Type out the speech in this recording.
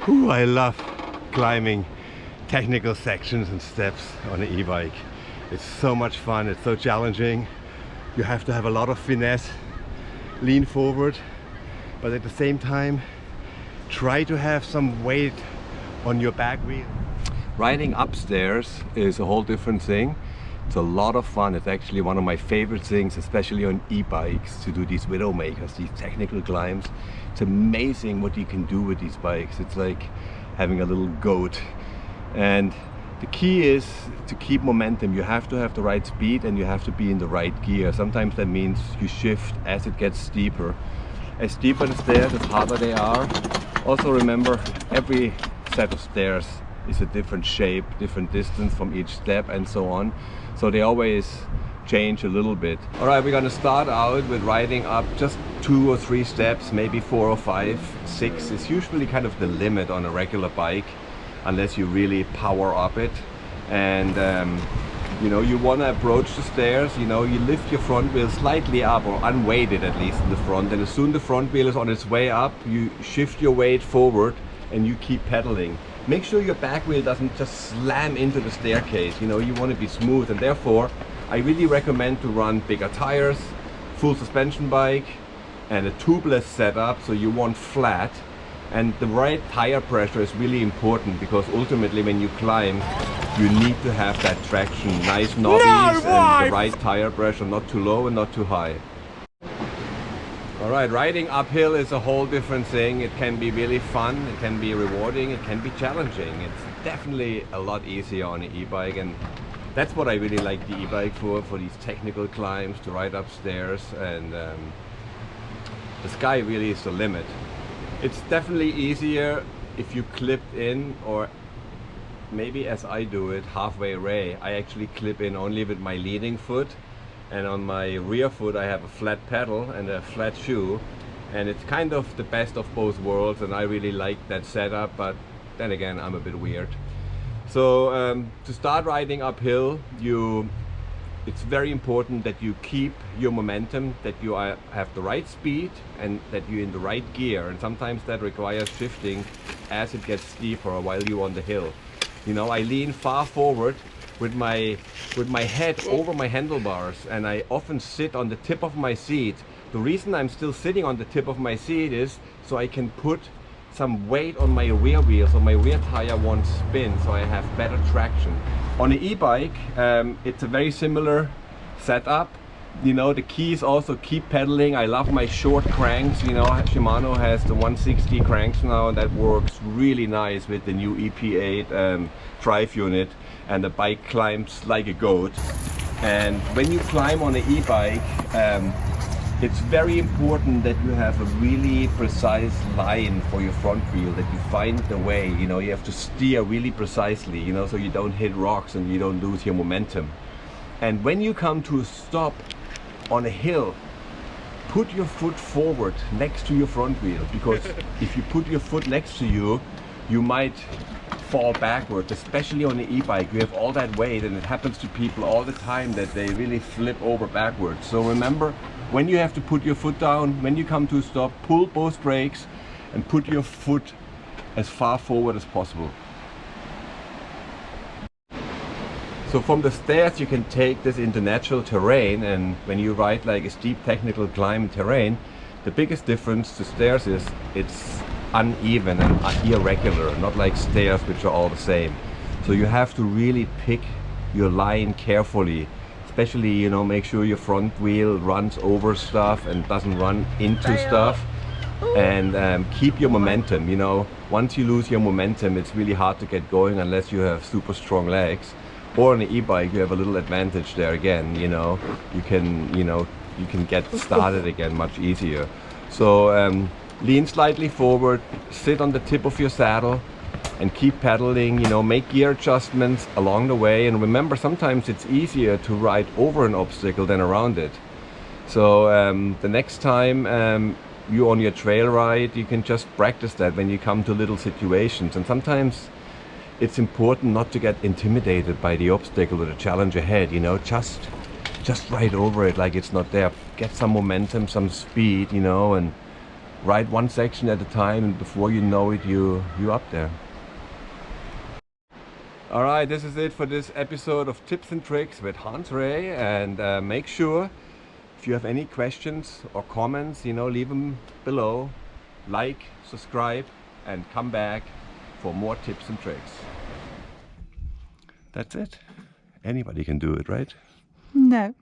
Ooh, I love climbing technical sections and steps on an e-bike. It's so much fun, it's so challenging. You have to have a lot of finesse, lean forward, but at the same time try to have some weight on your back wheel. Riding upstairs is a whole different thing. It's a lot of fun. It's actually one of my favorite things, especially on e-bikes, to do these widowmakers, these technical climbs. It's amazing what you can do with these bikes. It's like having a little goat. And the key is to keep momentum. You have to have the right speed and you have to be in the right gear. Sometimes that means you shift as it gets steeper. As steeper the stairs, as harder they are. Also remember, every set of stairs is a different shape, different distance from each step and so on. So they always change a little bit. All right, we're gonna start out with riding up just 2 or 3 steps, maybe 4 or 5, 6 is usually kind of the limit on a regular bike, unless you really power up it. And you know, you wanna approach the stairs, you know, you lift your front wheel slightly up, or unweighted at least in the front, and as soon as the front wheel is on its way up, you shift your weight forward and you keep pedaling. Make sure your back wheel doesn't just slam into the staircase. You know, you want to be smooth, and therefore I really recommend to run bigger tires, full suspension bike, and a tubeless setup, so you want flat. And the right tire pressure is really important, because ultimately when you climb you need to have that traction, nice knobbies, and the right tire pressure, not too low and not too high. Alright, riding uphill is a whole different thing. It can be really fun, it can be rewarding, it can be challenging. It's definitely a lot easier on an e-bike, and that's what I really like the e-bike for these technical climbs, to ride upstairs, and the sky really is the limit. It's definitely easier if you clipped in, or maybe as I do it, halfway ray. I actually clip in only with my leading foot, and on my rear foot I have a flat pedal and a flat shoe, and it's kind of the best of both worlds, and I really like that setup, but then again I'm a bit weird. So to start riding uphill, it's very important that you keep your momentum, that you have the right speed, and that you're in the right gear, and sometimes that requires shifting as it gets steeper while you're on the hill. You know, I lean far forward with my head over my handlebars, and I often sit on the tip of my seat. The reason I'm still sitting on the tip of my seat is so I can put some weight on my rear wheel, so my rear tire won't spin, so I have better traction. On an e-bike, it's a very similar setup. You know, the key is also keep pedaling. I love my short cranks. You know, Shimano has the 160 cranks now, and that works really nice with the new EP8 drive unit, and the bike climbs like a goat. And when you climb on an e-bike, it's very important that you have a really precise line for your front wheel, that you find the way. You know, you have to steer really precisely, you know, so you don't hit rocks and you don't lose your momentum. And when you come to a stop on a hill, put your foot forward next to your front wheel, because if you put your foot next to you, you might fall backwards, especially on the e-bike. You have all that weight, and it happens to people all the time that they really flip over backwards. So remember, when you have to put your foot down, when you come to a stop, pull both brakes and put your foot as far forward as possible. So from the stairs you can take this into natural terrain, and when you ride like a steep technical climb terrain, the biggest difference to stairs is it's uneven and irregular, not like stairs which are all the same. So you have to really pick your line carefully, especially, you know, make sure your front wheel runs over stuff and doesn't run into stuff, and keep your momentum. You know, once you lose your momentum, it's really hard to get going unless you have super strong legs. Or on an e-bike you have a little advantage there again, you know, you can get started again much easier. So lean slightly forward, sit on the tip of your saddle, and keep pedaling. You know, make gear adjustments along the way, and remember, sometimes it's easier to ride over an obstacle than around it. So the next time you're on your trail ride, you can just practice that when you come to little situations. And sometimes it's important not to get intimidated by the obstacle or the challenge ahead. You know, just ride over it like it's not there. Get some momentum, some speed, you know, and ride one section at a time, and before you know it, you're up there. All right, this is it for this episode of Tips and Tricks with Hans Ray, and make sure if you have any questions or comments, leave them below. Like, subscribe, and come back for more tips and tricks. That's it. Anybody can do it, right? No.